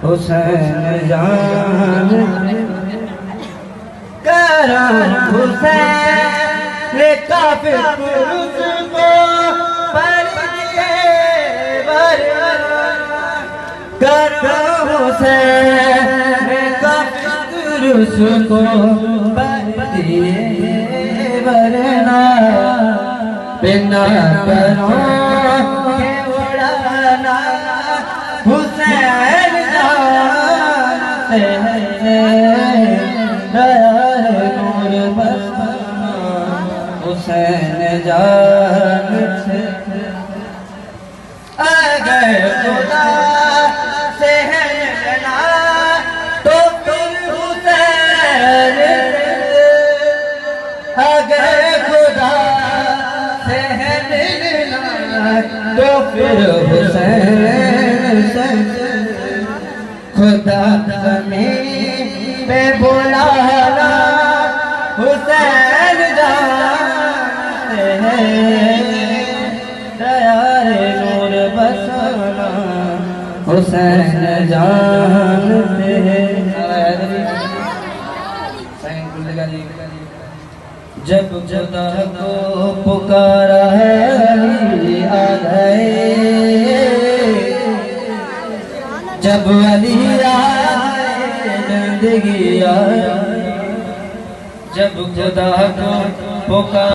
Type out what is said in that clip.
हुसैन जान करो हुसैन काफिर पुरुष को करो हुसैन काफिर पुरुष को वरना बिना करो के उड़ाना हुसैन जानते हैं नूर बरसाना हुसैन जानते अगर खुदा से है लेना तो फिर हुसैन अगर खुदा से है मिलना तो फिर हुसैन खुदा में बुलाना हुसैन जानते हैं दयारे नूर बसाना हुसैन जानते हैं। जब खुदा को पुकारा है आ गए जब अली आए जिंदगी आए जब खुदा को पुकारा